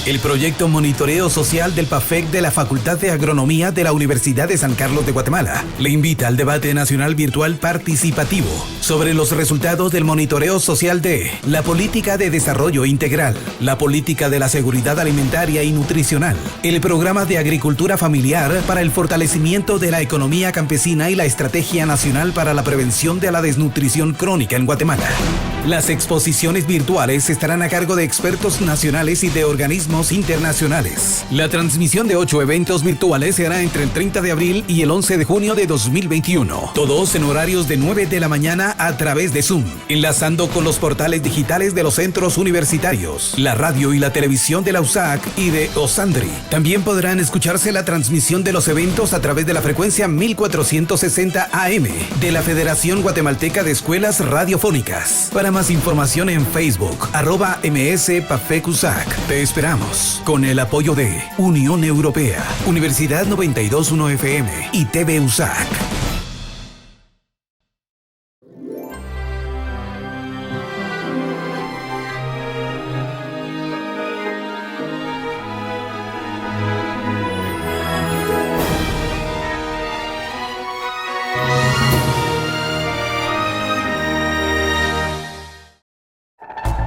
El proyecto Monitoreo Social del PAFEC de la Facultad de Agronomía de la Universidad de San Carlos de Guatemala le invita al debate nacional virtual participativo sobre los resultados del monitoreo social de la política de desarrollo integral, la política de la seguridad alimentaria y nutricional, el programa de agricultura familiar para el fortalecimiento de la economía campesina y la estrategia nacional para la prevención de la desnutrición crónica en Guatemala. Las exposiciones virtuales estarán a cargo de expertos nacionales y de organismos internacionales. La transmisión de 8 eventos virtuales se hará entre el 30 de abril y el 11 de junio de 2021. Todos en horarios de 9 de la mañana a través de Zoom, enlazando con los portales digitales de los centros universitarios, la radio y la televisión de la USAC y de OSANDRI. También podrán escucharse la transmisión de los eventos a través de la frecuencia 1460 AM de la Federación Guatemalteca de Escuelas Radiofónicas. Para más información en Facebook, @MSPAFECUSAC. Te esperamos con el apoyo de Unión Europea, Universidad 921 FM y TV USAC.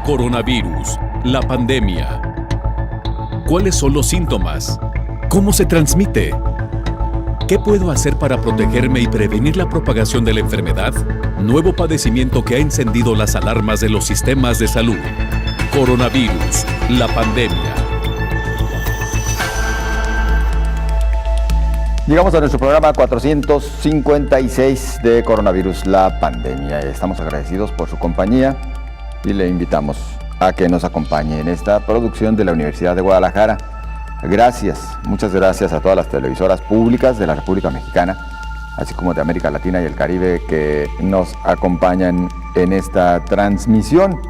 Coronavirus, la pandemia. ¿Cuáles son los síntomas? ¿Cómo se transmite? ¿Qué puedo hacer para protegerme y prevenir la propagación de la enfermedad? Nuevo padecimiento que ha encendido las alarmas de los sistemas de salud. Coronavirus, la pandemia. Llegamos a nuestro programa 456 de Coronavirus, la pandemia. Estamos agradecidos por su compañía y le invitamos a que nos acompañe en esta producción de la Universidad de Guadalajara. Gracias, muchas gracias a todas las televisoras públicas de la República Mexicana, así como de América Latina y el Caribe, que nos acompañan en esta transmisión.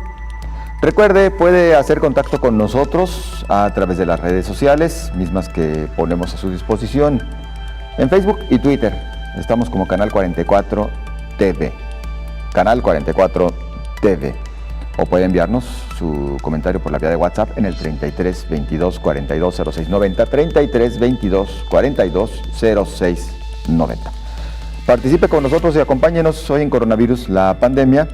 Recuerde, puede hacer contacto con nosotros a través de las redes sociales, mismas que ponemos a su disposición en Facebook y Twitter. Estamos como Canal 44 TV. Canal 44 TV. O puede enviarnos su comentario por la vía de WhatsApp en el 33 22 42 06 90, 33 22 42 06 90. Participe con nosotros y acompáñenos hoy en Coronavirus, la pandemia,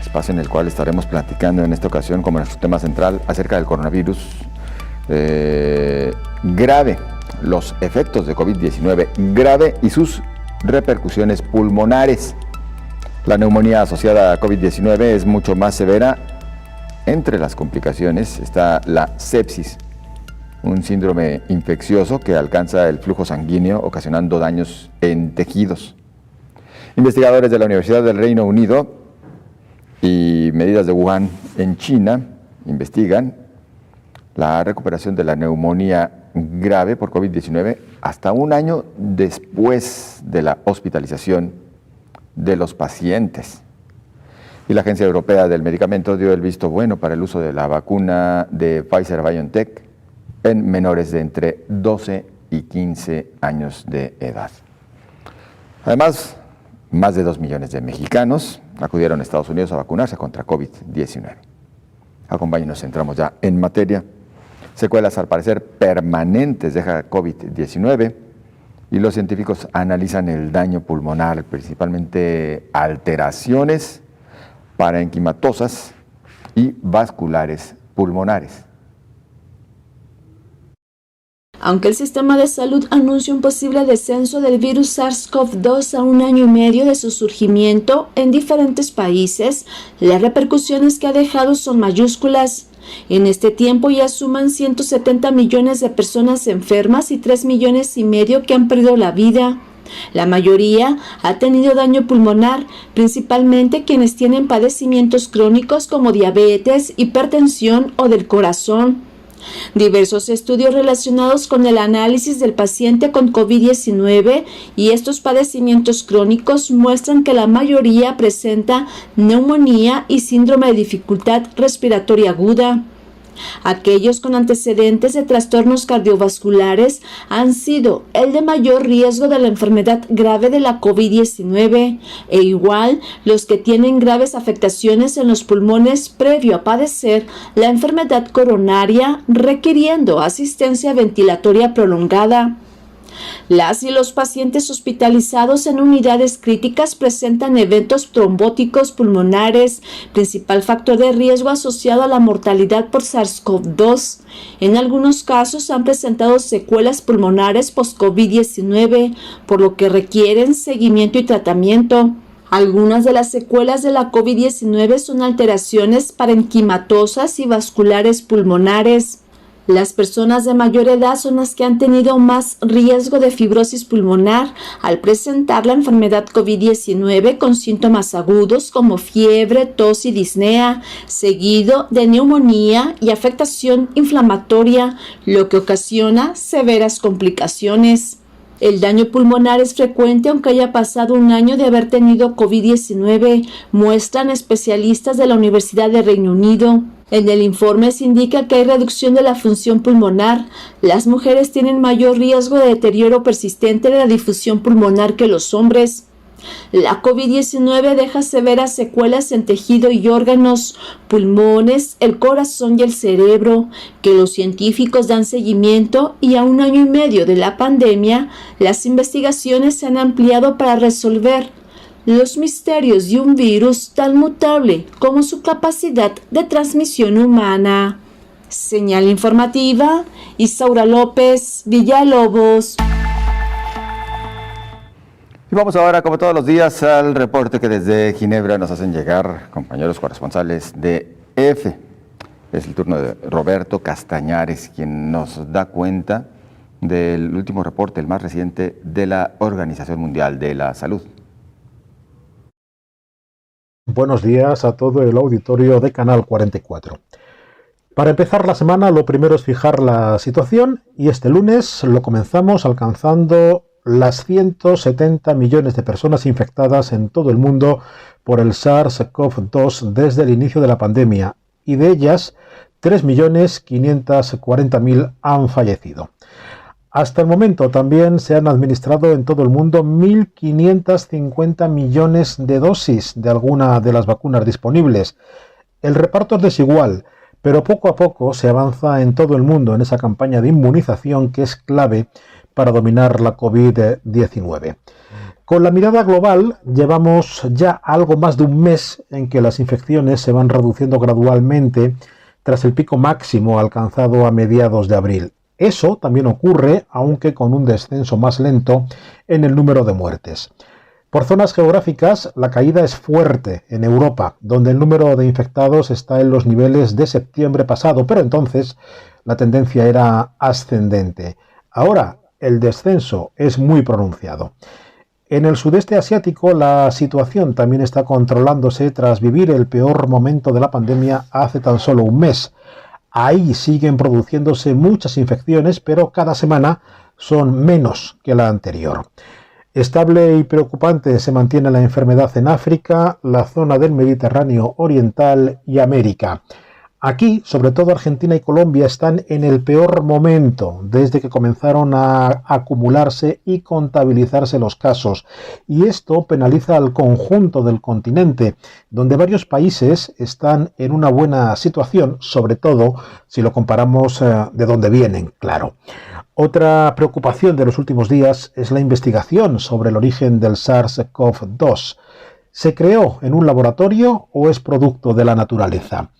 espacio en el cual estaremos platicando en esta ocasión como nuestro tema central acerca del coronavirus grave, los efectos de COVID-19 grave y sus repercusiones pulmonares. La neumonía asociada a COVID-19 es mucho más severa. Entre las complicaciones está la sepsis, un síndrome infeccioso que alcanza el flujo sanguíneo ocasionando daños en tejidos. Investigadores de la Universidad del Reino Unido y medidas de Wuhan en China investigan la recuperación de la neumonía grave por COVID-19 hasta un año después de la hospitalización de los pacientes. Y la Agencia Europea del Medicamento dio el visto bueno para el uso de la vacuna de Pfizer-BioNTech en menores de entre 12 y 15 años de edad. Además, más de 2 millones de mexicanos acudieron a Estados Unidos a vacunarse contra COVID-19. Acompáñenos, entramos ya en materia. Secuelas, al parecer, permanentes deja COVID-19. Y los científicos analizan el daño pulmonar, principalmente alteraciones parenquimatosas y vasculares pulmonares. Aunque el sistema de salud anuncia un posible descenso del virus SARS-CoV-2 a un año y medio de su surgimiento en diferentes países, las repercusiones que ha dejado son mayúsculas. En este tiempo ya suman 170 millones de personas enfermas y 3,5 millones que han perdido la vida. La mayoría ha tenido daño pulmonar, principalmente quienes tienen padecimientos crónicos como diabetes, hipertensión o del corazón. Diversos estudios relacionados con el análisis del paciente con COVID-19 y estos padecimientos crónicos muestran que la mayoría presenta neumonía y síndrome de dificultad respiratoria aguda. Aquellos con antecedentes de trastornos cardiovasculares han sido el de mayor riesgo de la enfermedad grave de la COVID-19 e igual los que tienen graves afectaciones en los pulmones previo a padecer la enfermedad coronaria requiriendo asistencia ventilatoria prolongada. Las y los pacientes hospitalizados en unidades críticas presentan eventos trombóticos pulmonares, principal factor de riesgo asociado a la mortalidad por SARS-CoV-2. En algunos casos han presentado secuelas pulmonares post-COVID-19, por lo que requieren seguimiento y tratamiento. Algunas de las secuelas de la COVID-19 son alteraciones parenquimatosas y vasculares pulmonares. Las personas de mayor edad son las que han tenido más riesgo de fibrosis pulmonar al presentar la enfermedad COVID-19 con síntomas agudos como fiebre, tos y disnea, seguido de neumonía y afectación inflamatoria, lo que ocasiona severas complicaciones. El daño pulmonar es frecuente aunque haya pasado un año de haber tenido COVID-19, muestran especialistas de la Universidad de Reino Unido. En el informe se indica que hay reducción de la función pulmonar. Las mujeres tienen mayor riesgo de deterioro persistente de la difusión pulmonar que los hombres. La COVID-19 deja severas secuelas en tejido y órganos, pulmones, el corazón y el cerebro, que los científicos dan seguimiento y a un año y medio de la pandemia, las investigaciones se han ampliado para resolver los misterios de un virus tan mutable como su capacidad de transmisión humana. Señal informativa, Isaura López, Villalobos. Y vamos ahora, como todos los días, al reporte que desde Ginebra nos hacen llegar compañeros corresponsales de EFE. Es el turno de Roberto Castañares, quien nos da cuenta del último reporte, el más reciente, de la Organización Mundial de la Salud. Buenos días a todo el auditorio de Canal 44. Para empezar la semana, lo primero es fijar la situación y este lunes lo comenzamos alcanzando las 170 millones de personas infectadas en todo el mundo por el SARS-CoV-2 desde el inicio de la pandemia y de ellas 3.540.000 han fallecido. Hasta el momento también se han administrado en todo el mundo 1.550 millones de dosis de alguna de las vacunas disponibles. El reparto es desigual, pero poco a poco se avanza en todo el mundo en esa campaña de inmunización que es clave para dominar la COVID-19. Con la mirada global, llevamos ya algo más de un mes en que las infecciones se van reduciendo gradualmente tras el pico máximo alcanzado a mediados de abril. Eso también ocurre, aunque con un descenso más lento en el número de muertes. Por zonas geográficas, la caída es fuerte en Europa, donde el número de infectados está en los niveles de septiembre pasado, pero entonces la tendencia era ascendente. Ahora, el descenso es muy pronunciado. En el sudeste asiático la situación también está controlándose tras vivir el peor momento de la pandemia hace tan solo un mes. Ahí siguen produciéndose muchas infecciones, pero cada semana son menos que la anterior. Estable y preocupante se mantiene la enfermedad en África, la zona del Mediterráneo Oriental y América. Aquí, sobre todo Argentina y Colombia, están en el peor momento desde que comenzaron a acumularse y contabilizarse los casos. Y esto penaliza al conjunto del continente, donde varios países están en una buena situación, sobre todo si lo comparamos de dónde vienen, claro. Otra preocupación de los últimos días es la investigación sobre el origen del SARS-CoV-2. ¿Se creó en un laboratorio o es producto de la naturaleza?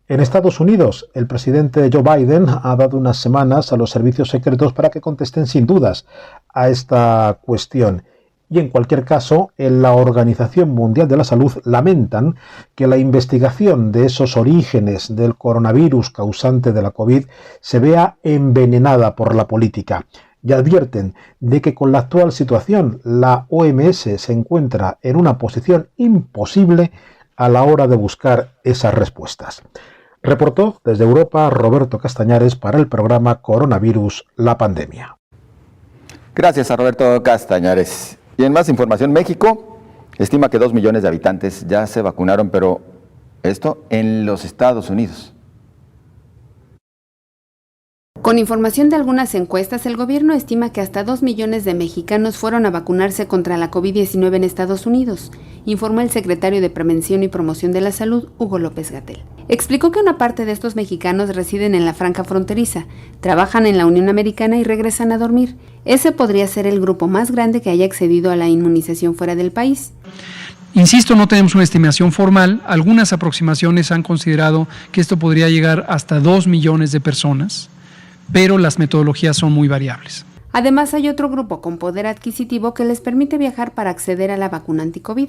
En Estados Unidos, el presidente Joe Biden ha dado unas semanas a los servicios secretos para que contesten sin dudas a esta cuestión. Y en cualquier caso, en la Organización Mundial de la Salud lamentan que la investigación de esos orígenes del coronavirus causante de la COVID se vea envenenada por la política. Y advierten de que con la actual situación la OMS se encuentra en una posición imposible a la hora de buscar esas respuestas. Reportó desde Europa Roberto Castañares para el programa Coronavirus, la pandemia. Gracias a Roberto Castañares. Y en más información, México estima que 2 millones de habitantes ya se vacunaron, pero esto en los Estados Unidos. Con información de algunas encuestas, el gobierno estima que hasta 2 millones de mexicanos fueron a vacunarse contra la COVID-19 en Estados Unidos, informó el secretario de Prevención y Promoción de la Salud, Hugo López-Gatell. Explicó que una parte de estos mexicanos residen en la franja fronteriza, trabajan en la Unión Americana y regresan a dormir. Ese podría ser el grupo más grande que haya accedido a la inmunización fuera del país. Insisto, no tenemos una estimación formal. Algunas aproximaciones han considerado que esto podría llegar hasta 2 millones de personas, pero las metodologías son muy variables. Además, hay otro grupo con poder adquisitivo que les permite viajar para acceder a la vacuna anti-COVID.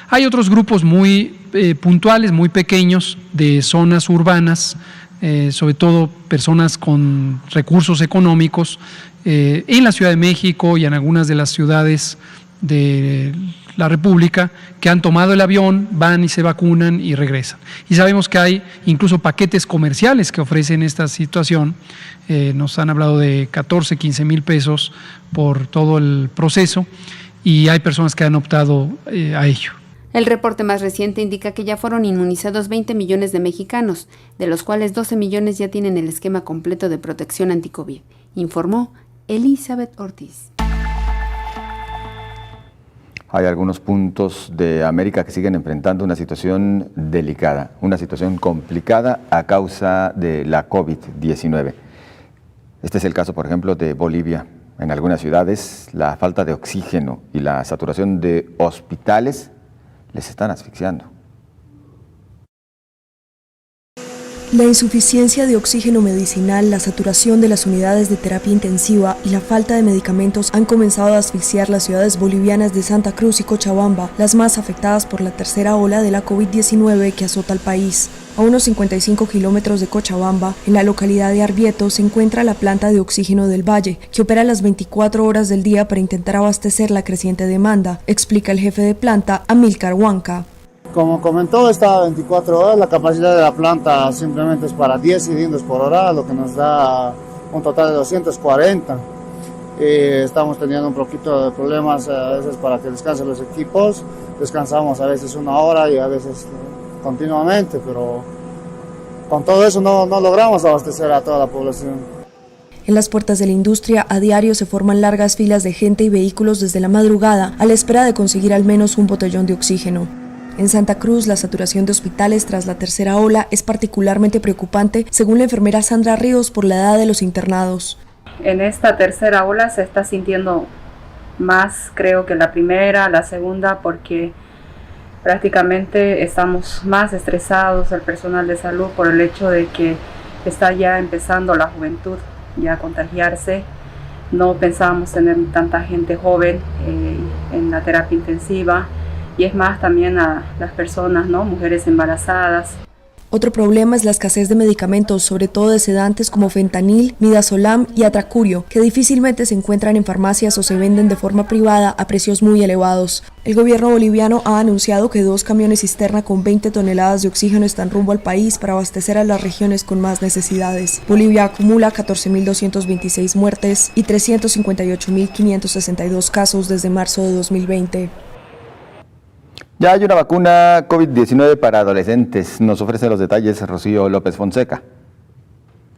Hay otros grupos muy puntuales, muy pequeños, de zonas urbanas, sobre todo personas con recursos económicos, en la Ciudad de México y en algunas de las ciudades de la República, que han tomado el avión, van y se vacunan y regresan. Y sabemos que hay incluso paquetes comerciales que ofrecen esta situación. Nos han hablado de 14, 15 mil pesos por todo el proceso y hay personas que han optado a ello. El reporte más reciente indica que ya fueron inmunizados 20 millones de mexicanos, de los cuales 12 millones ya tienen el esquema completo de protección anti-COVID, informó Elizabeth Ortiz. Hay algunos puntos de América que siguen enfrentando una situación delicada, una situación complicada a causa de la COVID-19. Este es el caso, por ejemplo, de Bolivia. En algunas ciudades, la falta de oxígeno y la saturación de hospitales les están asfixiando. La insuficiencia de oxígeno medicinal, la saturación de las unidades de terapia intensiva y la falta de medicamentos han comenzado a asfixiar las ciudades bolivianas de Santa Cruz y Cochabamba, las más afectadas por la tercera ola de la COVID-19 que azota al país. A unos 55 kilómetros de Cochabamba, en la localidad de Arbieto, se encuentra la planta de oxígeno del Valle, que opera las 24 horas del día para intentar abastecer la creciente demanda, explica el jefe de planta, Amílcar Huanca. Como comentó, está a 24 horas, la capacidad de la planta simplemente es para 10 cilindros por hora, lo que nos da un total de 240. Estamos teniendo un poquito de problemas a veces para que descansen los equipos, descansamos a veces 1 hora y a veces continuamente, pero con todo eso no logramos abastecer a toda la población. En las puertas de la industria, a diario se forman largas filas de gente y vehículos desde la madrugada, a la espera de conseguir al menos un botellón de oxígeno. En Santa Cruz, la saturación de hospitales tras la tercera ola es particularmente preocupante, según la enfermera Sandra Ríos, por la edad de los internados. En esta tercera ola se está sintiendo más, creo, que la primera, la segunda, porque prácticamente estamos más estresados, el personal de salud, por el hecho de que está ya empezando la juventud ya a contagiarse. No pensábamos tener tanta gente joven en la terapia intensiva. Y es más también a las personas, ¿no? Mujeres embarazadas. Otro problema es la escasez de medicamentos, sobre todo de sedantes como fentanil, midazolam y atracurio, que difícilmente se encuentran en farmacias o se venden de forma privada a precios muy elevados. El gobierno boliviano ha anunciado que 2 camiones cisterna con 20 toneladas de oxígeno están rumbo al país para abastecer a las regiones con más necesidades. Bolivia acumula 14.226 muertes y 358.562 casos desde marzo de 2020. Ya hay una vacuna COVID-19 para adolescentes. Nos ofrece los detalles Rocío López Fonseca.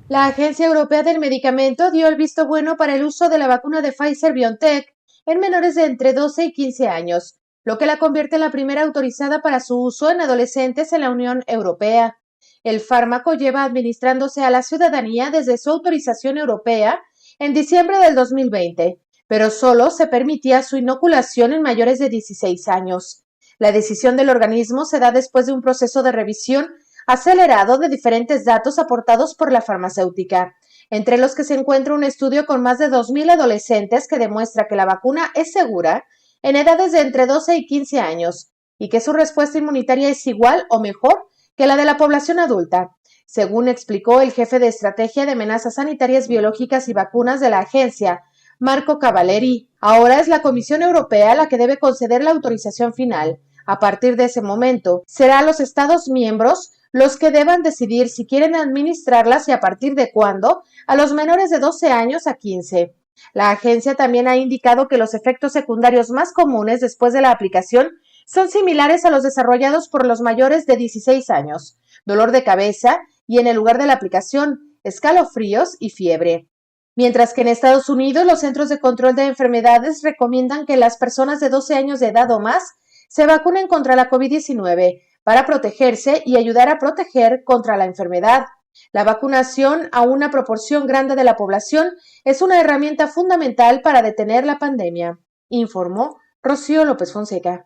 La Agencia Europea del Medicamento dio el visto bueno para el uso de la vacuna de Pfizer-BioNTech en menores de entre 12 y 15 años, lo que la convierte en la primera autorizada para su uso en adolescentes en la Unión Europea. El fármaco lleva administrándose a la ciudadanía desde su autorización europea en diciembre del 2020, pero solo se permitía su inoculación en mayores de 16 años. La decisión del organismo se da después de un proceso de revisión acelerado de diferentes datos aportados por la farmacéutica, entre los que se encuentra un estudio con más de 2.000 adolescentes que demuestra que la vacuna es segura en edades de entre 12 y 15 años y que su respuesta inmunitaria es igual o mejor que la de la población adulta, según explicó el jefe de Estrategia de Amenazas Sanitarias Biológicas y Vacunas de la agencia, Marco Cavaleri. Ahora es la Comisión Europea la que debe conceder la autorización final. A partir de ese momento, será los Estados miembros los que deban decidir si quieren administrarlas y a partir de cuándo a los menores de 12 años a 15. La agencia también ha indicado que los efectos secundarios más comunes después de la aplicación son similares a los desarrollados por los mayores de 16 años, dolor de cabeza y en el lugar de la aplicación, escalofríos y fiebre. Mientras que en Estados Unidos los Centros de Control de Enfermedades recomiendan que las personas de 12 años de edad o más se vacunen contra la COVID-19 para protegerse y ayudar a proteger contra la enfermedad. La vacunación a una proporción grande de la población es una herramienta fundamental para detener la pandemia, informó Rocío López Fonseca.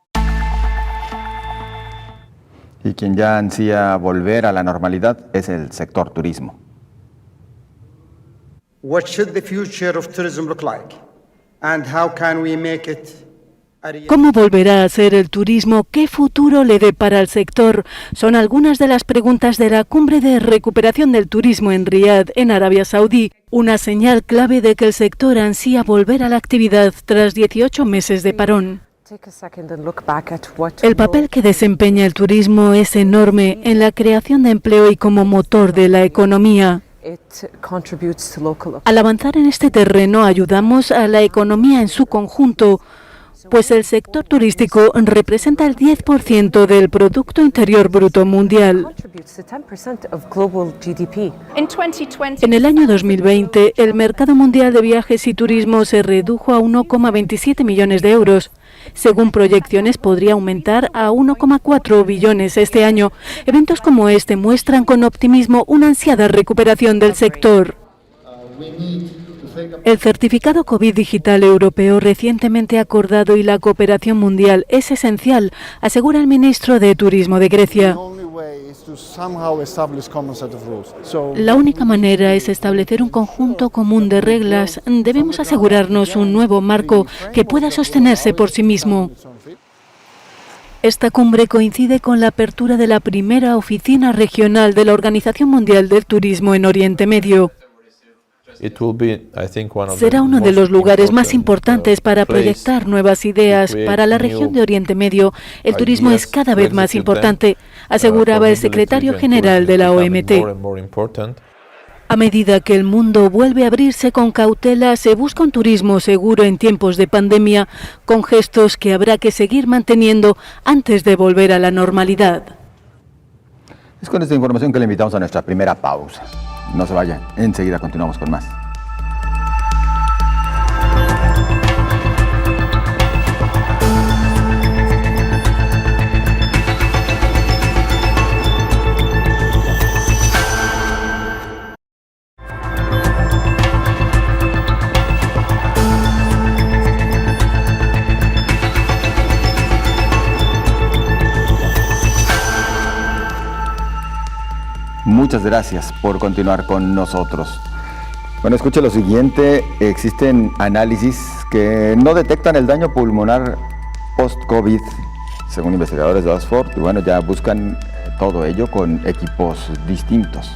Y quien ya ansía volver a la normalidad es el sector turismo. What should the future of tourism look like? And how can we make it a reality? ¿Cómo volverá a ser el turismo? ¿Qué futuro le depara al sector? Son algunas de las preguntas de la cumbre de recuperación del turismo en Riad, en Arabia Saudí, una señal clave de que el sector ansía volver a la actividad tras 18 meses de parón. El papel que desempeña el turismo es enorme en la creación de empleo y como motor de la economía. Al avanzar en este terreno ayudamos a la economía en su conjunto, pues el sector turístico representa el 10% del Producto Interior Bruto mundial. En el año 2020, el mercado mundial de viajes y turismo se redujo a 1,27 millones de euros. Según proyecciones, podría aumentar a 1,4 billones este año. Eventos como este muestran con optimismo una ansiada recuperación del sector. El certificado COVID digital europeo recientemente acordado y la cooperación mundial es esencial, asegura el ministro de Turismo de Grecia. La única manera es establecer un conjunto común de reglas. Debemos asegurarnos un nuevo marco que pueda sostenerse por sí mismo. Esta cumbre coincide con la apertura de la primera oficina regional de la Organización Mundial del Turismo en Oriente Medio. Será uno de los lugares más importantes para proyectar nuevas ideas. Para la región de Oriente Medio, el turismo es cada vez más importante, aseguraba el secretario general de la OMT. A medida que el mundo vuelve a abrirse con cautela, se busca un turismo seguro en tiempos de pandemia, con gestos que habrá que seguir manteniendo antes de volver a la normalidad. Es con esta información que le invitamos a nuestra primera pausa. No se vayan, enseguida continuamos con más. Muchas gracias por continuar con nosotros. Bueno, escuche lo siguiente. Existen análisis que no detectan el daño pulmonar post-COVID, según investigadores de Oxford, y bueno, ya buscan todo ello con equipos distintos.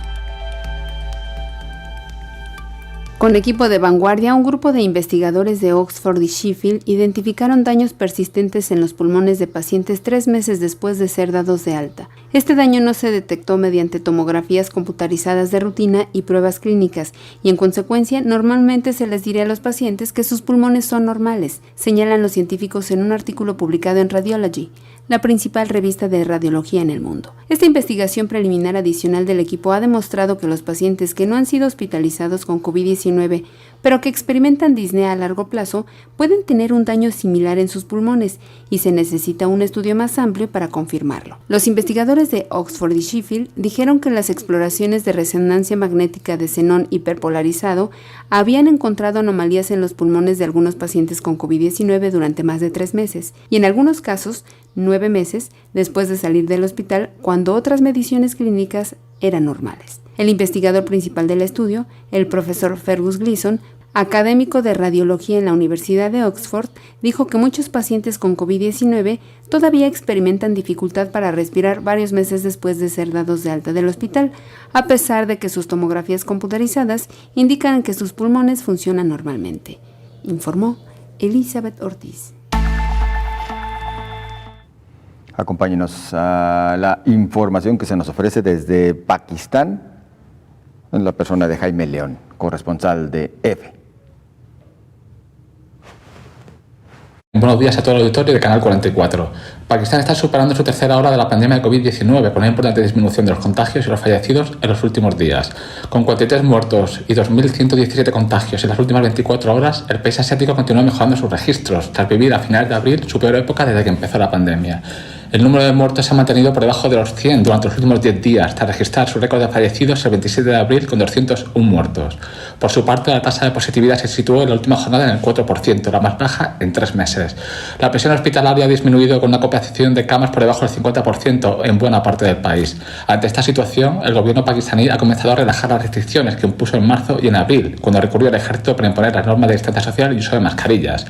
Con equipo de vanguardia, un grupo de investigadores de Oxford y Sheffield identificaron daños persistentes en los pulmones de pacientes 3 meses después de ser dados de alta. Este daño no se detectó mediante tomografías computarizadas de rutina y pruebas clínicas, y en consecuencia normalmente se les diría a los pacientes que sus pulmones son normales, señalan los científicos en un artículo publicado en Radiology, la principal revista de radiología en el mundo. Esta investigación preliminar adicional del equipo ha demostrado que los pacientes que no han sido hospitalizados con COVID-19, pero que experimentan disnea a largo plazo, pueden tener un daño similar en sus pulmones, y se necesita un estudio más amplio para confirmarlo. Los investigadores de Oxford y Sheffield dijeron que las exploraciones de resonancia magnética de xenón hiperpolarizado habían encontrado anomalías en los pulmones de algunos pacientes con COVID-19 durante más de 3 meses, y en algunos casos 9 meses después de salir del hospital, cuando otras mediciones clínicas eran normales. El investigador principal del estudio, el profesor Fergus Gleeson, académico de radiología en la Universidad de Oxford, dijo que muchos pacientes con COVID-19 todavía experimentan dificultad para respirar varios meses después de ser dados de alta del hospital, a pesar de que sus tomografías computarizadas indican que sus pulmones funcionan normalmente, informó Elizabeth Ortiz. Acompáñenos a la información que se nos ofrece desde Pakistán, en la persona de Jaime León, corresponsal de EFE. Buenos días a todo el auditorio de Canal 44. Pakistán está superando su tercera ola de la pandemia de COVID-19 con una importante disminución de los contagios y los fallecidos en los últimos días. Con 43 muertos y 2.117 contagios en las últimas 24 horas, el país asiático continúa mejorando sus registros, tras vivir a finales de abril su peor época desde que empezó la pandemia. El número de muertos se ha mantenido por debajo de los 100 durante los últimos 10 días, tras registrar su récord de fallecidos el 27 de abril con 201 muertos. Por su parte, la tasa de positividad se situó en la última jornada en el 4%, la más baja en 3 meses. La presión hospitalaria ha disminuido con una ocupación de camas por debajo del 50% en buena parte del país. Ante esta situación, el gobierno pakistaní ha comenzado a relajar las restricciones que impuso en marzo y en abril, cuando recurrió al ejército para imponer las normas de distancia social y uso de mascarillas.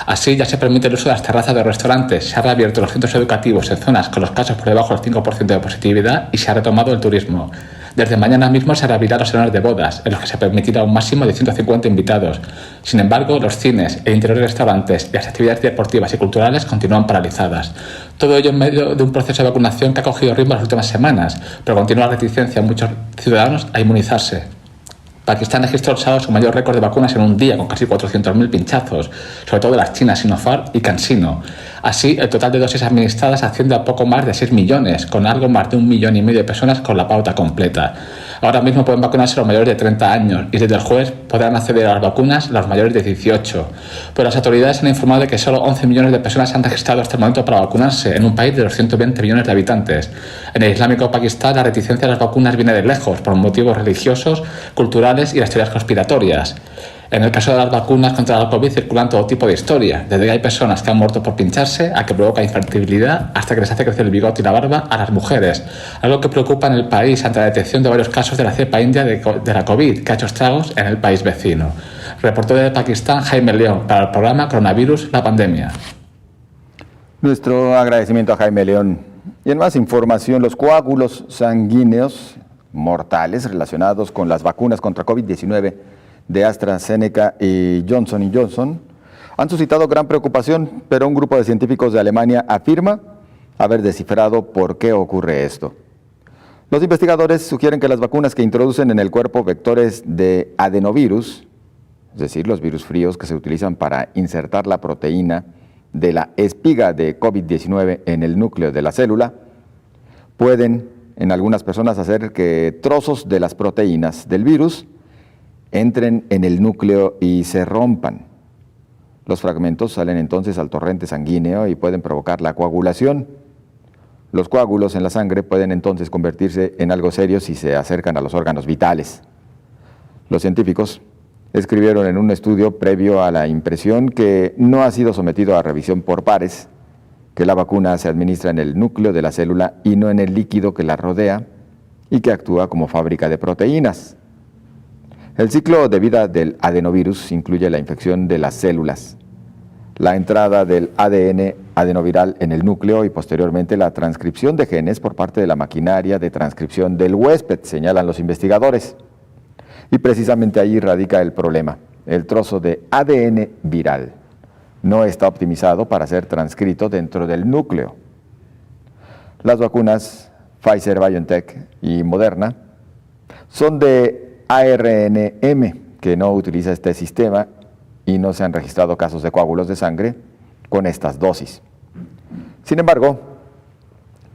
Así, ya se permite el uso de las terrazas de restaurantes, se han reabierto los centros educativos en zonas con los casos por debajo del 5% de positividad y se ha retomado el turismo. Desde mañana mismo se reabrirán los salones de bodas, en los que se permitirá un máximo de 150 invitados. Sin embargo, los cines, el interior de restaurantes y las actividades deportivas y culturales continúan paralizadas. Todo ello en medio de un proceso de vacunación que ha cogido ritmo en las últimas semanas, pero continúa la reticencia de muchos ciudadanos a inmunizarse. Pakistán registró el sábado su mayor récord de vacunas en un día, con casi 400.000 pinchazos, sobre todo de las chinas Sinopharm y CanSino. Así, el total de dosis administradas asciende a poco más de 6 millones, con algo más de 1,5 millones de personas con la pauta completa. Ahora mismo pueden vacunarse los mayores de 30 años y desde el jueves podrán acceder a las vacunas los mayores de 18. Pero las autoridades han informado de que solo 11 millones de personas se han registrado hasta el momento para vacunarse en un país de los 120 millones de habitantes. En el Islámico Pakistán, la reticencia a las vacunas viene de lejos, por motivos religiosos, culturales y las teorías conspiratorias. En el caso de las vacunas contra la COVID circulan todo tipo de historias, desde que hay personas que han muerto por pincharse, a que provoca infertilidad, hasta que les hace crecer el bigote y la barba a las mujeres, algo que preocupa en el país ante la detección de varios casos de la cepa india de la COVID, que ha hecho estragos en el país vecino. Reportó desde Pakistán Jaime León para el programa Coronavirus, la pandemia. Nuestro agradecimiento a Jaime León. Y en más información, los coágulos sanguíneos mortales relacionados con las vacunas contra COVID-19 de AstraZeneca y Johnson & Johnson han suscitado gran preocupación, pero un grupo de científicos de Alemania afirma haber descifrado por qué ocurre esto. Los investigadores sugieren que las vacunas que introducen en el cuerpo vectores de adenovirus, es decir, los virus fríos que se utilizan para insertar la proteína de la espiga de COVID-19 en el núcleo de la célula, pueden en algunas personas hacer que trozos de las proteínas del virus entren en el núcleo y se rompan. Los fragmentos salen entonces al torrente sanguíneo y pueden provocar la coagulación. Los coágulos en la sangre pueden entonces convertirse en algo serio si se acercan a los órganos vitales. Los científicos escribieron en un estudio previo a la impresión, que no ha sido sometido a revisión por pares, que la vacuna se administra en el núcleo de la célula y no en el líquido que la rodea y que actúa como fábrica de proteínas. El ciclo de vida del adenovirus incluye la infección de las células, la entrada del ADN adenoviral en el núcleo y posteriormente la transcripción de genes por parte de la maquinaria de transcripción del huésped, señalan los investigadores. Y precisamente ahí radica el problema. El trozo de ADN viral no está optimizado para ser transcrito dentro del núcleo. Las vacunas Pfizer, BioNTech y Moderna son de ARNM, que no utiliza este sistema y no se han registrado casos de coágulos de sangre con estas dosis. Sin embargo,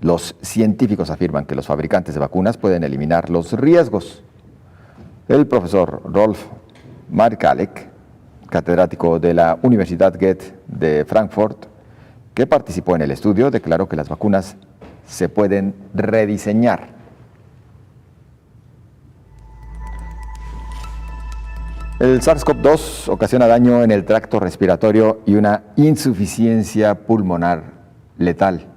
los científicos afirman que los fabricantes de vacunas pueden eliminar los riesgos. El profesor Rolf Markalek, catedrático de la Universidad Goethe de Frankfurt, que participó en el estudio, declaró que las vacunas se pueden rediseñar. El SARS-CoV-2 ocasiona daño en el tracto respiratorio y una insuficiencia pulmonar letal.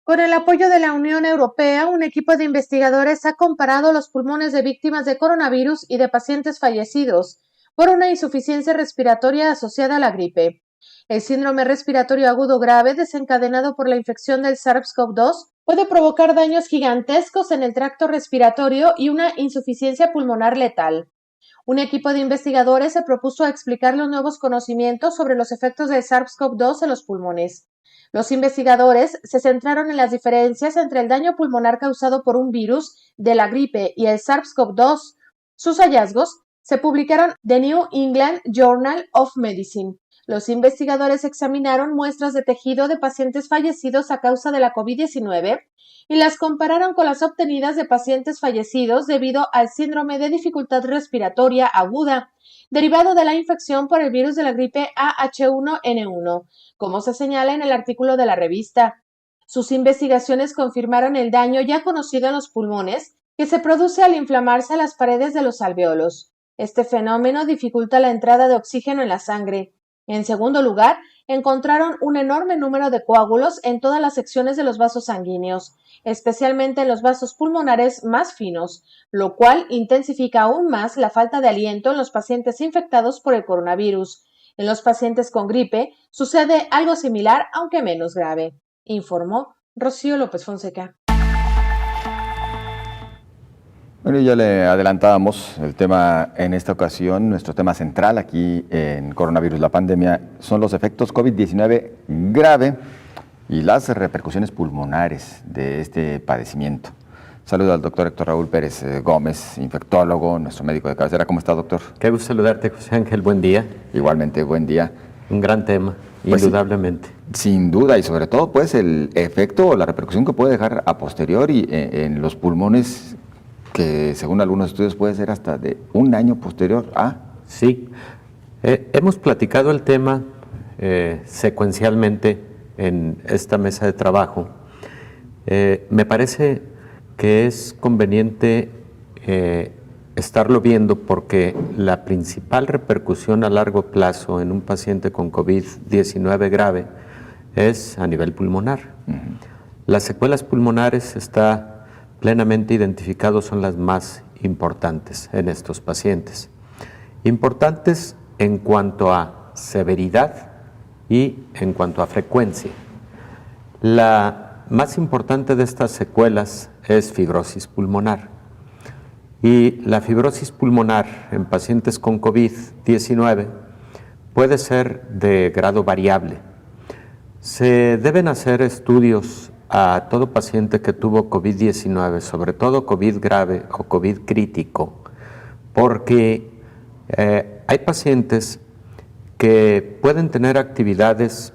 Con el apoyo de la Unión Europea, un equipo de investigadores ha comparado los pulmones de víctimas de coronavirus y de pacientes fallecidos por una insuficiencia respiratoria asociada a la gripe. El síndrome respiratorio agudo grave desencadenado por la infección del SARS-CoV-2 puede provocar daños gigantescos en el tracto respiratorio y una insuficiencia pulmonar letal. Un equipo de investigadores se propuso explicar los nuevos conocimientos sobre los efectos del SARS-CoV-2 en los pulmones. Los investigadores se centraron en las diferencias entre el daño pulmonar causado por un virus de la gripe y el SARS-CoV-2. Sus hallazgos se publicaron en The New England Journal of Medicine. Los investigadores examinaron muestras de tejido de pacientes fallecidos a causa de la COVID-19 y las compararon con las obtenidas de pacientes fallecidos debido al síndrome de dificultad respiratoria aguda, derivado de la infección por el virus de la gripe AH1N1, como se señala en el artículo de la revista. Sus investigaciones confirmaron el daño ya conocido en los pulmones que se produce al inflamarse las paredes de los alvéolos. Este fenómeno dificulta la entrada de oxígeno en la sangre. En segundo lugar, encontraron un enorme número de coágulos en todas las secciones de los vasos sanguíneos, especialmente en los vasos pulmonares más finos, lo cual intensifica aún más la falta de aliento en los pacientes infectados por el coronavirus. En los pacientes con gripe sucede algo similar, aunque menos grave, informó Rocío López Fonseca. Bueno, ya le adelantábamos el tema en esta ocasión. Nuestro tema central aquí en Coronavirus, la pandemia, son los efectos COVID-19 grave y las repercusiones pulmonares de este padecimiento. Saludo al doctor Héctor Raúl Pérez Gómez, infectólogo, nuestro médico de cabecera. ¿Cómo está, doctor? Qué gusto saludarte, José Ángel. Buen día. Igualmente, buen día. Un gran tema, pues, indudablemente. Sin duda, y sobre todo, pues, el efecto o la repercusión que puede dejar a posteriori en los pulmones, que según algunos estudios puede ser hasta de un año posterior a... Sí, hemos platicado el tema secuencialmente en esta mesa de trabajo. Me parece que es conveniente estarlo viendo porque la principal repercusión a largo plazo en un paciente con COVID-19 grave es a nivel pulmonar. Las secuelas pulmonares está plenamente identificados, son las más importantes en estos pacientes. Importantes en cuanto a severidad y en cuanto a frecuencia. La más importante de estas secuelas es fibrosis pulmonar. Y la fibrosis pulmonar en pacientes con COVID-19 puede ser de grado variable. Se deben hacer estudios a todo paciente que tuvo COVID-19, sobre todo COVID grave o COVID crítico, porque hay pacientes que pueden tener actividades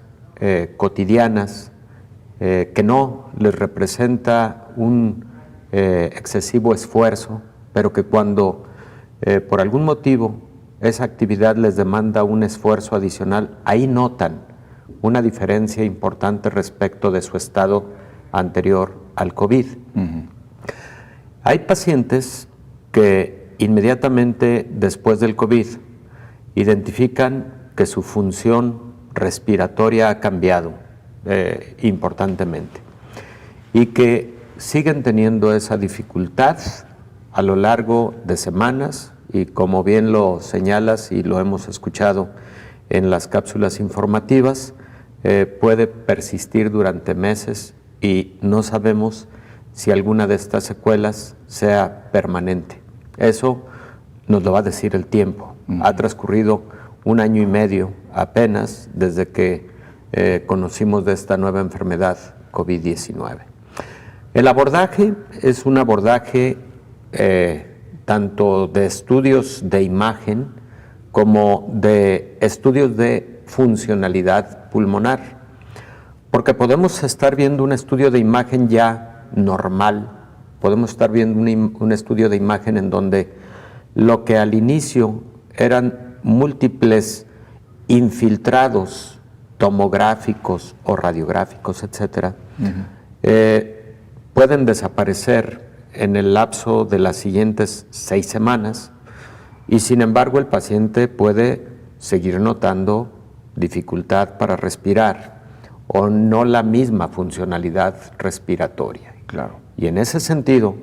cotidianas que no les representa un excesivo esfuerzo, pero que cuando por algún motivo esa actividad les demanda un esfuerzo adicional, ahí notan una diferencia importante respecto de su estado anterior al COVID. Hay pacientes que inmediatamente después del COVID identifican que su función respiratoria ha cambiado importantemente y que siguen teniendo esa dificultad a lo largo de semanas y, como bien lo señalas y lo hemos escuchado en las cápsulas informativas, puede persistir durante meses y no sabemos si alguna de estas secuelas sea permanente. Eso nos lo va a decir el tiempo. Ha transcurrido 1 año y medio apenas desde que conocimos de esta nueva enfermedad COVID-19. El abordaje es un abordaje tanto de estudios de imagen como de estudios de funcionalidad pulmonar. Porque podemos estar viendo un estudio de imagen ya normal, podemos estar viendo un estudio de imagen en donde lo que al inicio eran múltiples infiltrados tomográficos o radiográficos, etcétera, pueden desaparecer en el lapso de las siguientes 6 semanas y sin embargo el paciente puede seguir notando dificultad para respirar o no la misma funcionalidad respiratoria. Claro. Y en ese sentido,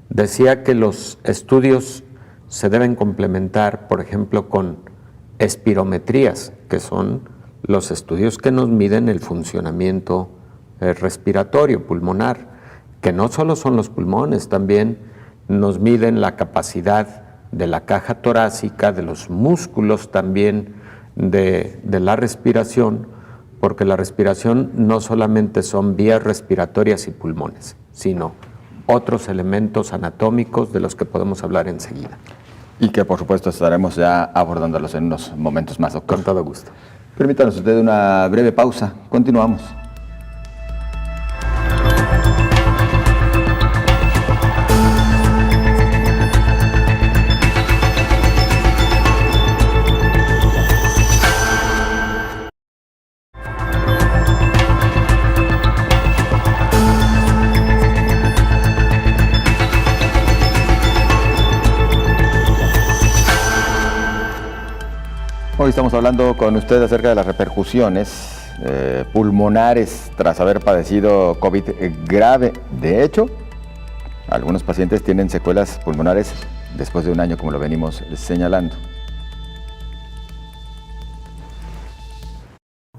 decía que los estudios se deben complementar, por ejemplo, con espirometrías, que son los estudios que nos miden el funcionamiento respiratorio, pulmonar, que no solo son los pulmones, también nos miden la capacidad de la caja torácica, de los músculos también de la respiración, porque la respiración no solamente son vías respiratorias y pulmones, sino otros elementos anatómicos de los que podemos hablar enseguida. Y que por supuesto estaremos ya abordándolos en unos momentos más, doctor. Con todo gusto. Permítanos usted una breve pausa. Continuamos. Hoy estamos hablando con usted acerca de las repercusiones pulmonares tras haber padecido COVID grave. De hecho, algunos pacientes tienen secuelas pulmonares después de un año, como lo venimos señalando.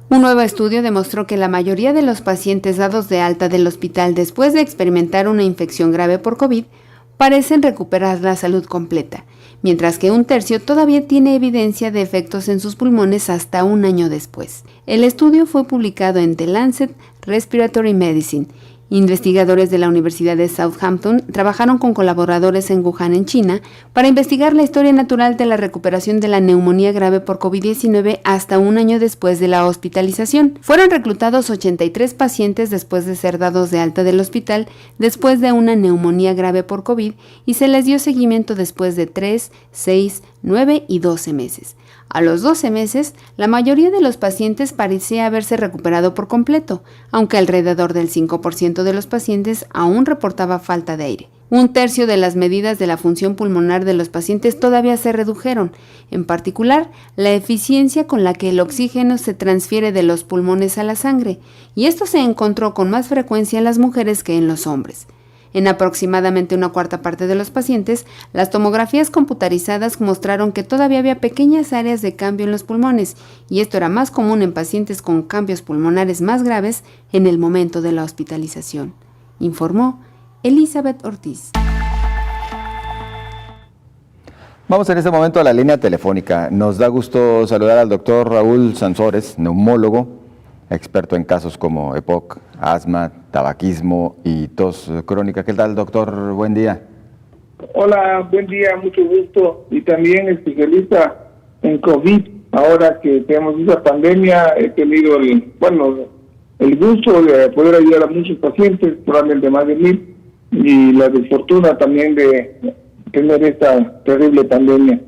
Un nuevo estudio demostró que la mayoría de los pacientes dados de alta del hospital después de experimentar una infección grave por COVID parecen recuperar la salud completa, mientras que un tercio todavía tiene evidencia de efectos en sus pulmones hasta un año después. El estudio fue publicado en The Lancet Respiratory Medicine. Investigadores de la Universidad de Southampton trabajaron con colaboradores en Wuhan, en China, para investigar la historia natural de la recuperación de la neumonía grave por COVID-19 hasta un año después de la hospitalización. Fueron reclutados 83 pacientes después de ser dados de alta del hospital después de una neumonía grave por COVID y se les dio seguimiento después de 3, 6, 9 y 12 meses. A los 12 meses, la mayoría de los pacientes parecía haberse recuperado por completo, aunque alrededor del 5% de los pacientes aún reportaba falta de aire. Un tercio de las medidas de la función pulmonar de los pacientes todavía se redujeron, en particular la eficiencia con la que el oxígeno se transfiere de los pulmones a la sangre, y esto se encontró con más frecuencia en las mujeres que en los hombres. En aproximadamente una cuarta parte de los pacientes, las tomografías computarizadas mostraron que todavía había pequeñas áreas de cambio en los pulmones, y esto era más común en pacientes con cambios pulmonares más graves en el momento de la hospitalización, informó Elizabeth Ortiz. Vamos en este momento a la línea telefónica. Nos da gusto saludar al doctor Raúl Sansores, neumólogo, experto en casos como EPOC, asma, tabaquismo y tos crónica. ¿Qué tal, doctor? Buen día. Hola, buen día, mucho gusto. Y también especialista en COVID. Ahora que tenemos esa pandemia, he tenido el gusto de poder ayudar a muchos pacientes, probablemente más de 1,000, y la desfortuna también de tener esta terrible pandemia.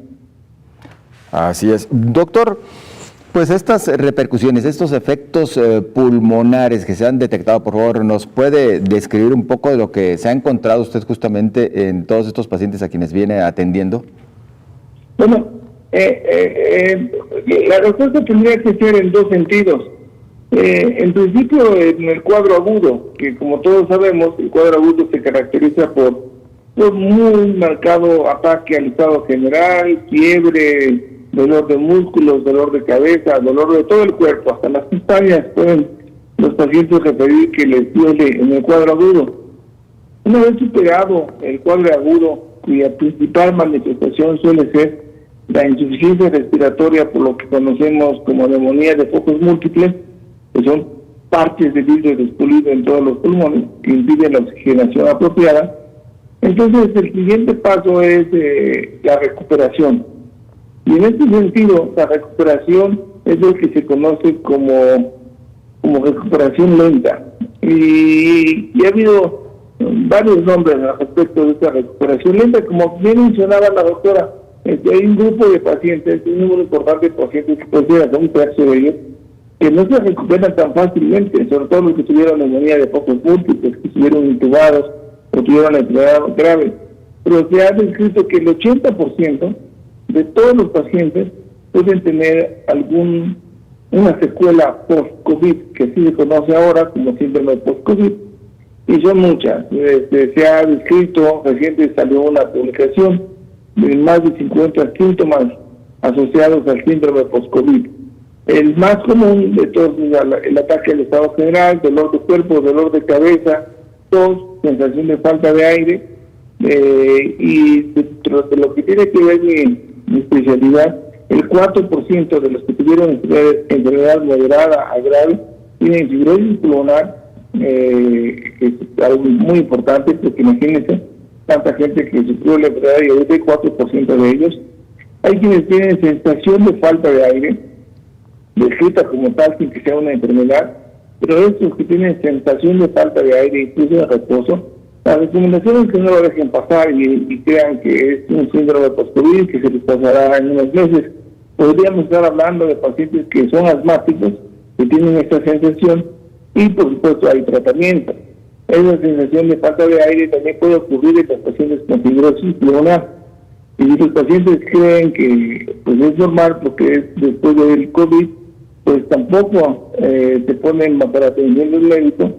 Así es. Doctor, pues estas repercusiones, estos efectos pulmonares que se han detectado, por favor, ¿nos puede describir un poco de lo que se ha encontrado usted justamente en todos estos pacientes a quienes viene atendiendo? Bueno, la respuesta tendría que ser en dos sentidos. En principio, en el cuadro agudo, que como todos sabemos, el cuadro agudo se caracteriza por muy marcado ataque al estado general, fiebre, dolor de músculos, dolor de cabeza, dolor de todo el cuerpo, hasta las pestañas pueden los pacientes referir que les duele en el cuadro agudo. Una vez superado el cuadro agudo, cuya principal manifestación suele ser la insuficiencia respiratoria, por lo que conocemos como neumonía de focos múltiples, que son parches de vidrio despulido en todos los pulmones que impiden la oxigenación apropiada. Entonces el siguiente paso es la recuperación. Y en este sentido, la recuperación es lo que se conoce como recuperación lenta. Y ha habido varios nombres al respecto de esta recuperación lenta. Como bien mencionaba la doctora, hay un grupo de pacientes, un número importante de pacientes que consideran un tercio de ellos, que no se recuperan tan fácilmente, sobre todo los que tuvieron neumonía de focos múltiples, que estuvieron intubados o tuvieron la enfermedad grave. Pero se ha descrito que el 80% de todos los pacientes pueden tener una secuela post-COVID, que así se conoce ahora como síndrome post-COVID, y son muchas. Se ha descrito, reciente salió una publicación de más de 50 síntomas asociados al síndrome post-COVID. El más común de todos es el ataque al estado general, dolor de cuerpo, dolor de cabeza, tos, sensación de falta de aire, y dentro de lo que tiene que ver mi especialidad, el 4% de los que tuvieron enfermedad moderada a grave tienen fibrosis pulmonar, que es algo muy importante, porque imagínense, tanta gente que sufrió la enfermedad y ahorita hay 4% de ellos. Hay quienes tienen sensación de falta de aire, descrita como tal sin que sea una enfermedad, pero estos que tienen sensación de falta de aire, incluso de reposo, la recomendación es que no lo dejen pasar y crean que es un síndrome post-COVID que se les pasará en unos meses. Podríamos estar hablando de pacientes que son asmáticos, que tienen esta sensación, y por supuesto hay tratamiento. Esa sensación de falta de aire también puede ocurrir en los pacientes con fibrosis pulmonar. Y si los pacientes creen que pues es normal porque es después del COVID, pues tampoco se ponen para atención del médico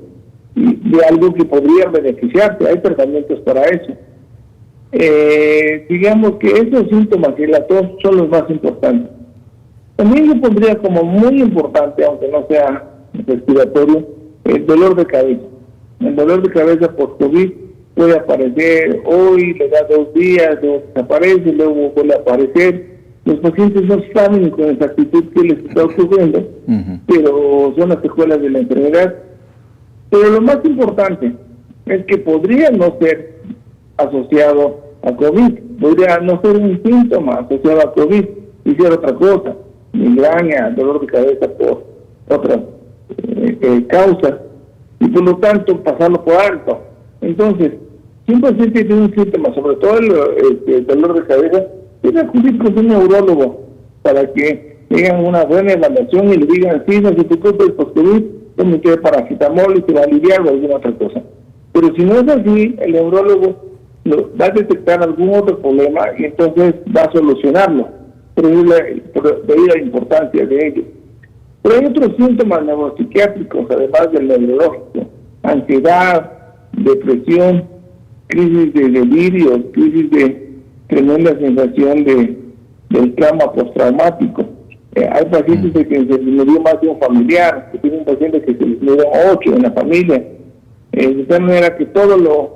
y de algo que podría beneficiarse. Hay tratamientos para eso. Digamos que esos síntomas y la tos son los más importantes. También yo pondría como muy importante, aunque no sea respiratorio, el dolor de cabeza. El dolor de cabeza por COVID puede aparecer hoy, le da 2 días, luego desaparece, luego vuelve a aparecer. Los pacientes no saben con exactitud qué les está ocurriendo, pero son las secuelas de la enfermedad. Pero lo más importante es que podría no ser asociado a COVID, podría no ser un síntoma asociado a COVID y ser otra cosa, migraña, dolor de cabeza por otras causas, y por lo tanto pasarlo por alto. Entonces, si un paciente tiene un síntoma, sobre todo el dolor de cabeza, tiene que acudir con un neurólogo para que tengan una buena evaluación y le digan, sí, no se preocupe, el post-COVID, tome usted paracetamol y se va a aliviar o alguna otra cosa. Pero si no es así, el neurólogo va a detectar algún otro problema y entonces va a solucionarlo. Pero de ahí la importancia de ello. Pero hay otros síntomas neuropsiquiátricos, además del neurológico: ansiedad, depresión, crisis de delirio, crisis de tremenda sensación del trauma postraumático. Hay pacientes de que se les murió más de un familiar, que tiene un paciente que se les murió 8 en la familia. De tal manera que todos los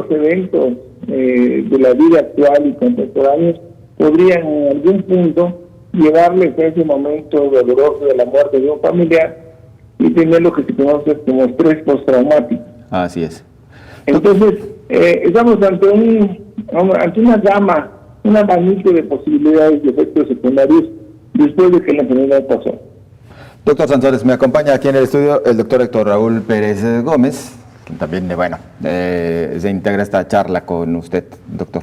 eventos de la vida actual y contemporáneos podrían en algún punto llevarles a ese momento doloroso de la muerte de un familiar y tener lo que se conoce como estrés postraumático. Así es. Entonces, estamos ante una gama, un abanico de posibilidades de efectos secundarios después de que la enfermedad pasó. Doctor Sansores, me acompaña aquí en el estudio el doctor Héctor Raúl Pérez Gómez, quien también, se integra esta charla con usted, doctor.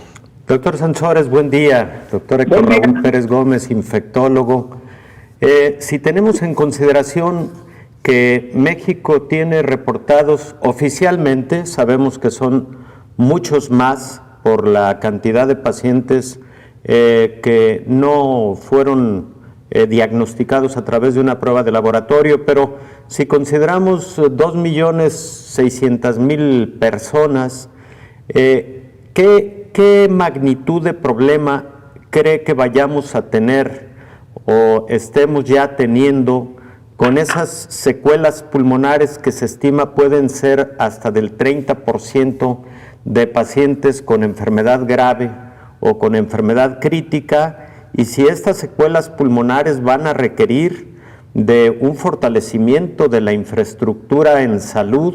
Doctor Sansores, buen día. Doctor Héctor Raúl Pérez Gómez, infectólogo. Si tenemos en consideración que México tiene reportados oficialmente, sabemos que son muchos más por la cantidad de pacientes que no fueron diagnosticados a través de una prueba de laboratorio, pero si consideramos 2.600.000 personas, ¿qué magnitud de problema cree que vayamos a tener o estemos ya teniendo con esas secuelas pulmonares que se estima pueden ser hasta del 30% de pacientes con enfermedad grave o con enfermedad crítica? Y si estas secuelas pulmonares van a requerir de un fortalecimiento de la infraestructura en salud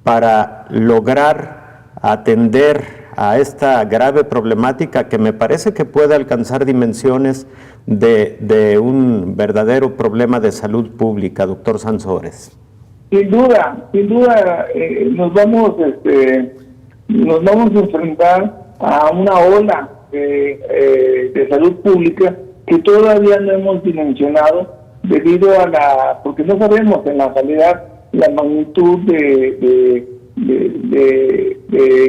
para lograr atender a esta grave problemática que me parece que puede alcanzar dimensiones de un verdadero problema de salud pública, doctor Sansores. Sin duda, nos vamos a enfrentar a una ola de salud pública que todavía no hemos dimensionado debido a porque no sabemos en la realidad la magnitud de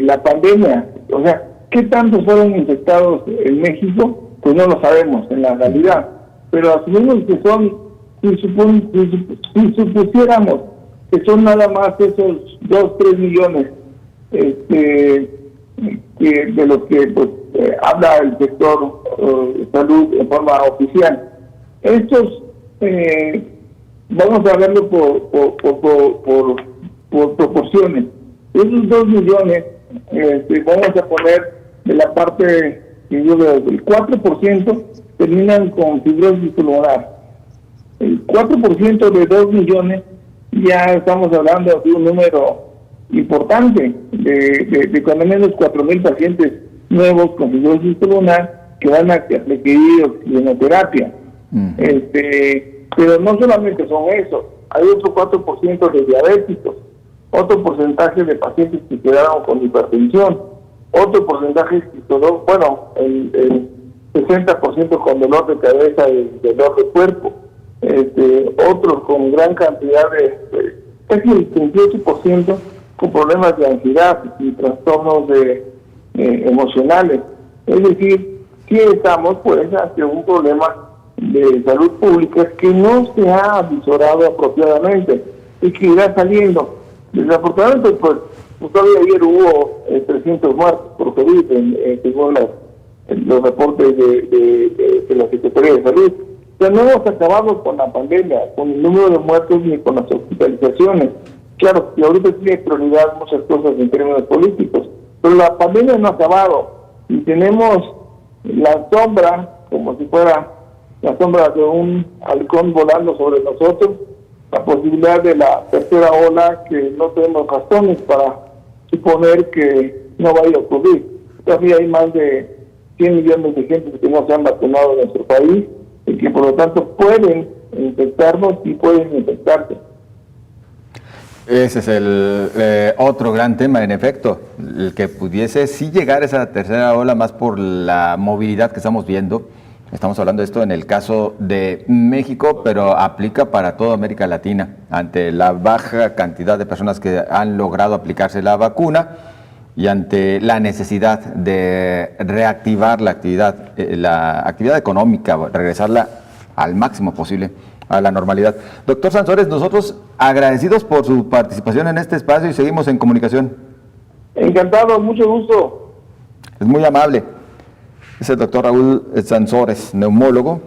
la pandemia. O sea, ¿qué tantos fueron infectados en México? Pues no lo sabemos en la realidad, pero asumimos que son, si supusiéramos que son nada más esos 2-3 millones de los que habla el sector salud en forma oficial. Estos vamos a verlo por proporciones. Esos 2 millones vamos a poner de la parte que yo veo, el 4% terminan con fibrosis pulmonar. El 4% de 2 millones, ya estamos hablando de un número importante de cuando menos 4,000 pacientes nuevos con fibrosis pulmonar que van a requerir oxigenoterapia. Pero no solamente son esos, hay otro 4% de diabéticos, otro porcentaje de pacientes que quedaron con hipertensión, otro porcentaje que quedó, bueno, el 60% con dolor de cabeza y dolor de cuerpo, otros con gran cantidad casi el 28% con problemas de ansiedad y trastornos emocionales. Es decir, sí estamos pues ante un problema de salud pública que no se ha avisorado apropiadamente y que irá saliendo. Desafortunadamente, pues todavía ayer hubo 300 muertos por COVID según los reportes de la Secretaría de Salud. O sea, no hemos acabado con la pandemia, con el número de muertos ni con las hospitalizaciones. Claro, que ahorita tiene prioridad muchas cosas en términos políticos, pero la pandemia no ha acabado y tenemos la sombra, como si fuera la sombra de un halcón volando sobre nosotros, la posibilidad de la tercera ola que no tenemos razones para suponer que no vaya a ocurrir. Todavía hay más de 100 millones de gente que no se han vacunado en nuestro país y que por lo tanto pueden infectarnos y pueden infectarse. Ese es el otro gran tema, en efecto, el que pudiese sí llegar a esa tercera ola más por la movilidad que estamos viendo. Estamos hablando de esto en el caso de México, pero aplica para toda América Latina. Ante la baja cantidad de personas que han logrado aplicarse la vacuna y ante la necesidad de reactivar la actividad económica, regresarla al máximo posible a la normalidad. Doctor Sansores, nosotros agradecidos por su participación en este espacio y seguimos en comunicación. Encantado, mucho gusto. Es muy amable. Es el doctor Raúl Sansores, neumólogo,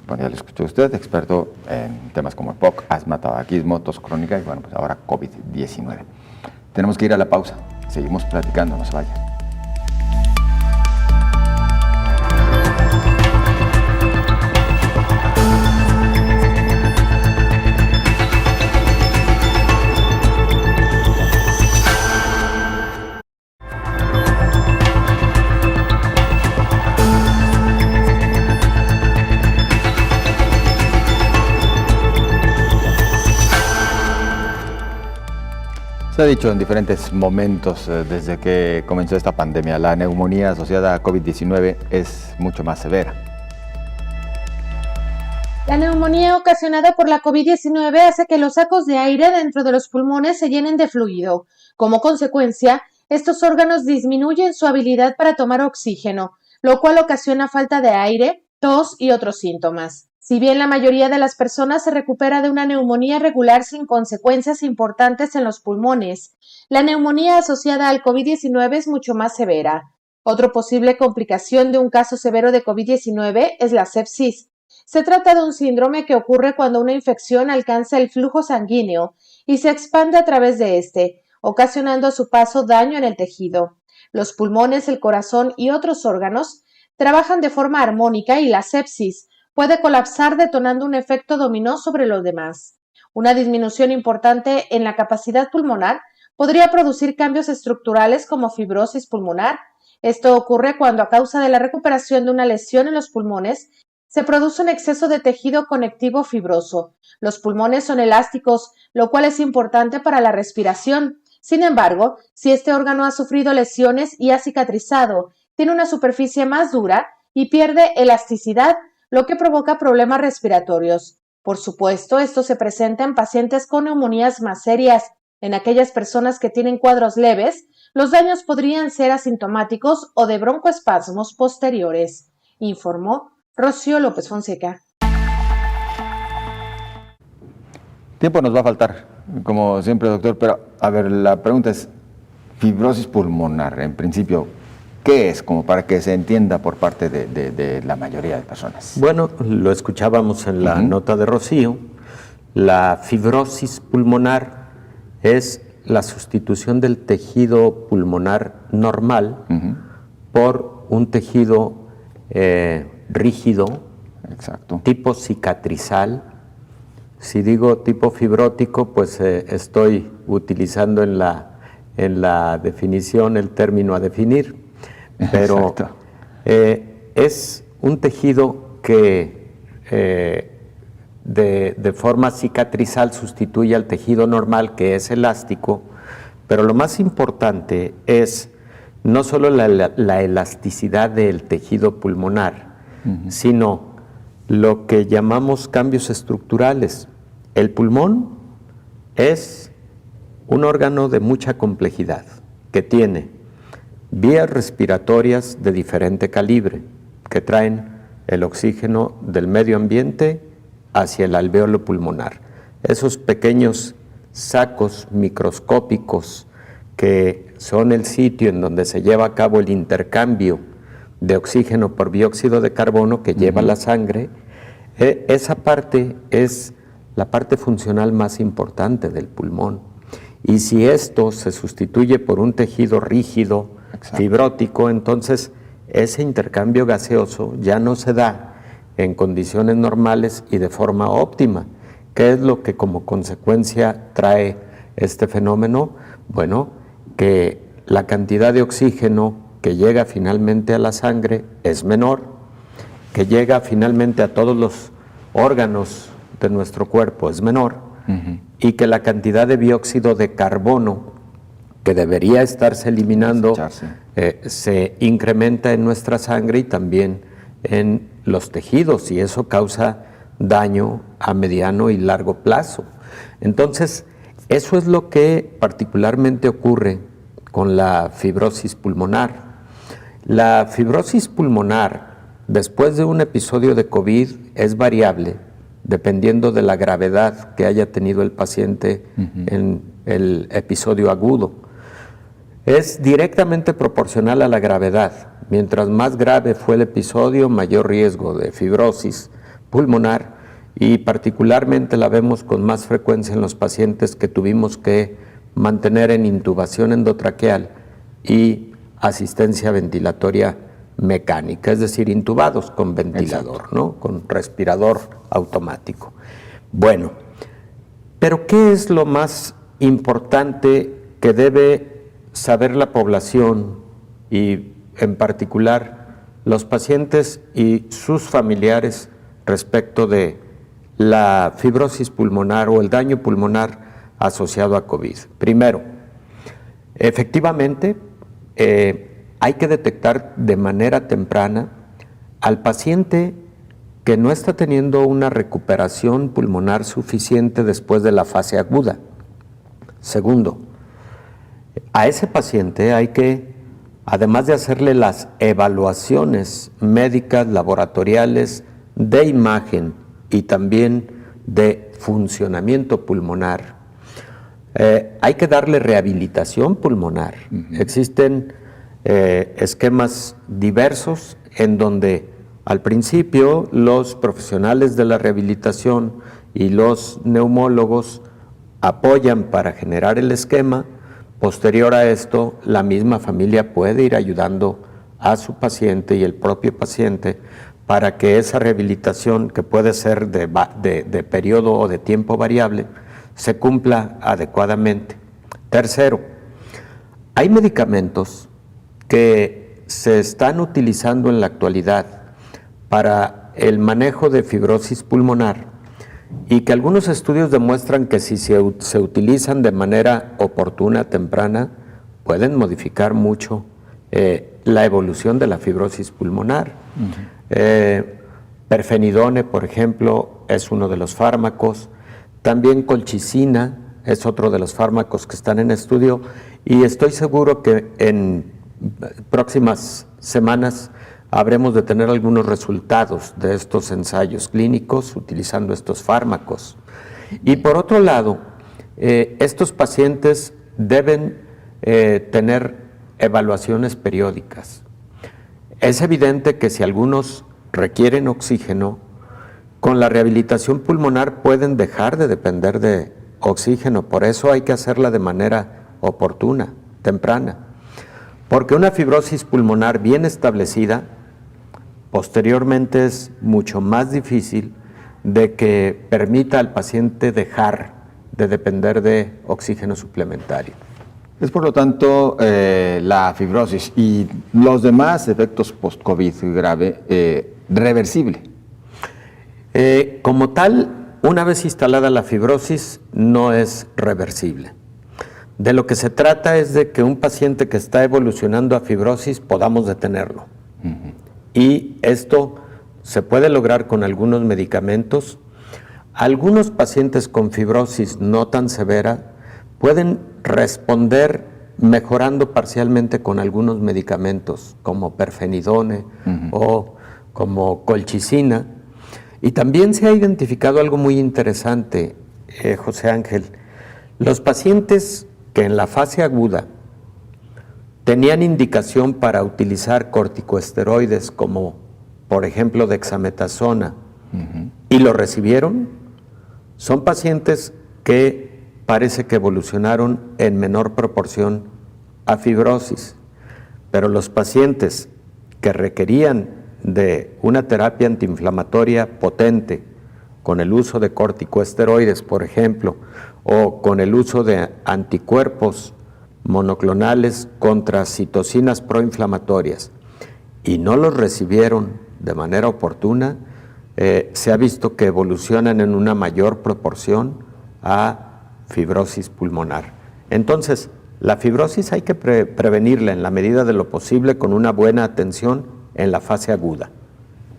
bueno, ya lo escuchó usted, experto en temas como EPOC, asma, tabaquismo, tos crónica y bueno, pues ahora COVID-19. Tenemos que ir a la pausa, seguimos platicando, no se vayan. Se ha dicho en diferentes momentos desde que comenzó esta pandemia, la neumonía asociada a COVID-19 es mucho más severa. La neumonía ocasionada por la COVID-19 hace que los sacos de aire dentro de los pulmones se llenen de fluido. Como consecuencia, estos órganos disminuyen su habilidad para tomar oxígeno, lo cual ocasiona falta de aire, tos y otros síntomas. Si bien la mayoría de las personas se recupera de una neumonía regular sin consecuencias importantes en los pulmones, la neumonía asociada al COVID-19 es mucho más severa. Otra posible complicación de un caso severo de COVID-19 es la sepsis. Se trata de un síndrome que ocurre cuando una infección alcanza el flujo sanguíneo y se expande a través de este, ocasionando a su paso daño en el tejido. Los pulmones, el corazón y otros órganos trabajan de forma armónica y la sepsis puede colapsar detonando un efecto dominó sobre los demás. Una disminución importante en la capacidad pulmonar podría producir cambios estructurales como fibrosis pulmonar. Esto ocurre cuando a causa de la recuperación de una lesión en los pulmones se produce un exceso de tejido conectivo fibroso. Los pulmones son elásticos, lo cual es importante para la respiración. Sin embargo, si este órgano ha sufrido lesiones y ha cicatrizado, tiene una superficie más dura y pierde elasticidad, lo que provoca problemas respiratorios. Por supuesto, esto se presenta en pacientes con neumonías más serias. En aquellas personas que tienen cuadros leves, los daños podrían ser asintomáticos o de broncoespasmos posteriores, informó Rocío López Fonseca. Tiempo nos va a faltar, como siempre, doctor, pero a ver, la pregunta es, fibrosis pulmonar, en principio, ¿qué es? Como para que se entienda por parte de la mayoría de personas. Bueno, lo escuchábamos en la nota de Rocío. La fibrosis pulmonar es la sustitución del tejido pulmonar normal por un tejido rígido, tipo cicatrizal. Si digo tipo fibrótico, pues estoy utilizando en en la definición el término a definir, pero es un tejido que de forma cicatrizal sustituye al tejido normal, que es elástico, pero lo más importante es no solo la elasticidad del tejido pulmonar, sino lo que llamamos cambios estructurales. El pulmón es un órgano de mucha complejidad, que tiene vías respiratorias de diferente calibre, que traen el oxígeno del medio ambiente hacia el alvéolo pulmonar. Esos pequeños sacos microscópicos que son el sitio en donde se lleva a cabo el intercambio de oxígeno por dióxido de carbono que lleva la sangre, esa parte es la parte funcional más importante del pulmón. Y si esto se sustituye por un tejido rígido, fibrótico, entonces ese intercambio gaseoso ya no se da en condiciones normales y de forma óptima. ¿Qué es lo que como consecuencia trae este fenómeno? Bueno, que la cantidad de oxígeno que llega finalmente a la sangre es menor, que llega finalmente a todos los órganos de nuestro cuerpo es menor, y que la cantidad de dióxido de carbono que debería estarse eliminando se incrementa en nuestra sangre y también en los tejidos, y eso causa daño a mediano y largo plazo. Entonces, eso es lo que particularmente ocurre con la fibrosis pulmonar. La fibrosis pulmonar, después de un episodio de COVID, es variable, dependiendo de la gravedad que haya tenido el paciente en el episodio agudo. Es directamente proporcional a la gravedad. Mientras más grave fue el episodio, mayor riesgo de fibrosis pulmonar, y particularmente la vemos con más frecuencia en los pacientes que tuvimos que mantener en intubación endotraqueal y asistencia ventilatoria mecánica, es decir, intubados con ventilador, ¿no? Con respirador automático. Bueno, pero ¿qué es lo más importante que debe saber la población y en particular los pacientes y sus familiares respecto de la fibrosis pulmonar o el daño pulmonar asociado a COVID? Primero, efectivamente, hay que detectar de manera temprana al paciente que no está teniendo una recuperación pulmonar suficiente después de la fase aguda. Segundo, a ese paciente hay que, además de hacerle las evaluaciones médicas, laboratoriales, de imagen y también de funcionamiento pulmonar, hay que darle rehabilitación pulmonar. Existen esquemas diversos en donde al principio los profesionales de la rehabilitación y los neumólogos apoyan para generar el esquema. Posterior a esto, la misma familia puede ir ayudando a su paciente y el propio paciente para que esa rehabilitación, que puede ser de periodo o de tiempo variable, se cumpla adecuadamente. Tercero, hay medicamentos que se están utilizando en la actualidad para el manejo de fibrosis pulmonar y que algunos estudios demuestran que si se utilizan de manera oportuna, temprana, pueden modificar mucho la evolución de la fibrosis pulmonar. Perfenidone, por ejemplo, es uno de los fármacos. También colchicina es otro de los fármacos que están en estudio, y estoy seguro que en próximas semanas habremos de tener algunos resultados de estos ensayos clínicos utilizando estos fármacos. Y por otro lado, estos pacientes deben tener evaluaciones periódicas. Es evidente que si algunos requieren oxígeno, con la rehabilitación pulmonar pueden dejar de depender de oxígeno. Por eso hay que hacerla de manera oportuna, temprana. Porque una fibrosis pulmonar bien establecida, posteriormente es mucho más difícil de que permita al paciente dejar de depender de oxígeno suplementario. Es por lo tanto la fibrosis y los demás efectos post-COVID grave reversible. Como tal, una vez instalada la fibrosis, no es reversible. De lo que se trata es de que un paciente que está evolucionando a fibrosis podamos detenerlo. Y esto se puede lograr con algunos medicamentos. Algunos pacientes con fibrosis no tan severa pueden responder mejorando parcialmente con algunos medicamentos como perfenidone o como colchicina. Y también se ha identificado algo muy interesante, José Ángel. Los pacientes que en la fase aguda tenían indicación para utilizar corticosteroides como, por ejemplo, dexametasona, y lo recibieron, son pacientes que parece que evolucionaron en menor proporción a fibrosis. Pero los pacientes que requerían de una terapia antiinflamatoria potente, con el uso de corticosteroides, por ejemplo, o con el uso de anticuerpos monoclonales contra citocinas proinflamatorias, y no los recibieron de manera oportuna, se ha visto que evolucionan en una mayor proporción a fibrosis pulmonar. Entonces, la fibrosis hay que prevenirla en la medida de lo posible con una buena atención en la fase aguda.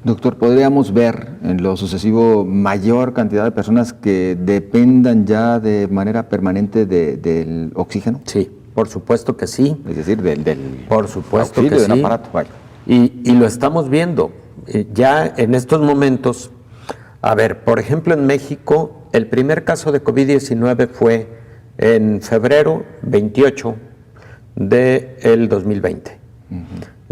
Doctor, ¿podríamos ver en lo sucesivo mayor cantidad de personas que dependan ya de manera permanente del oxígeno? Sí, por supuesto que sí. Es decir, del por supuesto auxilio que del sí. aparato. Vaya. Y lo estamos viendo. Ya en estos momentos, a ver, por ejemplo, en México, el primer caso de COVID-19 fue en febrero 28 del 2020.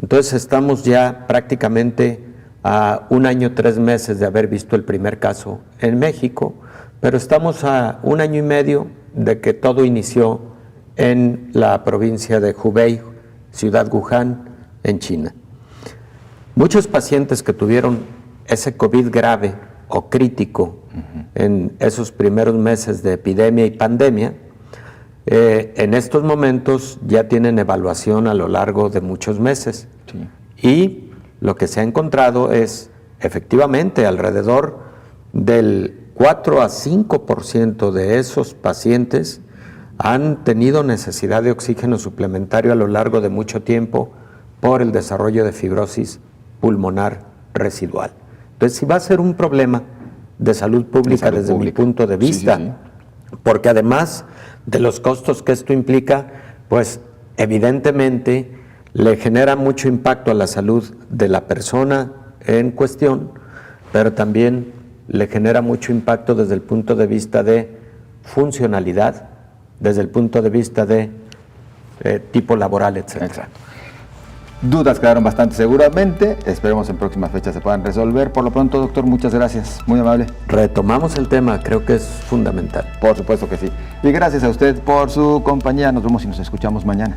Entonces estamos ya prácticamente a 1 año 3 meses de haber visto el primer caso en México, pero estamos a 1 año y medio de que todo inició en la provincia de Hubei, ciudad Wuhan, en China. Muchos pacientes que tuvieron ese COVID grave o crítico en esos primeros meses de epidemia y pandemia, en estos momentos ya tienen evaluación a lo largo de muchos meses. Sí. Y lo que se ha encontrado es, efectivamente, alrededor del 4 a 5% de esos pacientes han tenido necesidad de oxígeno suplementario a lo largo de mucho tiempo por el desarrollo de fibrosis pulmonar residual. Entonces, si va a ser un problema de salud pública desde mi punto de vista, porque además de los costos que esto implica, pues evidentemente le genera mucho impacto a la salud de la persona en cuestión, pero también le genera mucho impacto desde el punto de vista de funcionalidad, desde el punto de vista de tipo laboral, etc. Exacto. Dudas quedaron bastante seguramente, esperemos en próximas fechas se puedan resolver. Por lo pronto, doctor, muchas gracias, muy amable. Retomamos el tema, creo que es fundamental. Por supuesto que sí. Y gracias a usted por su compañía, nos vemos y nos escuchamos mañana.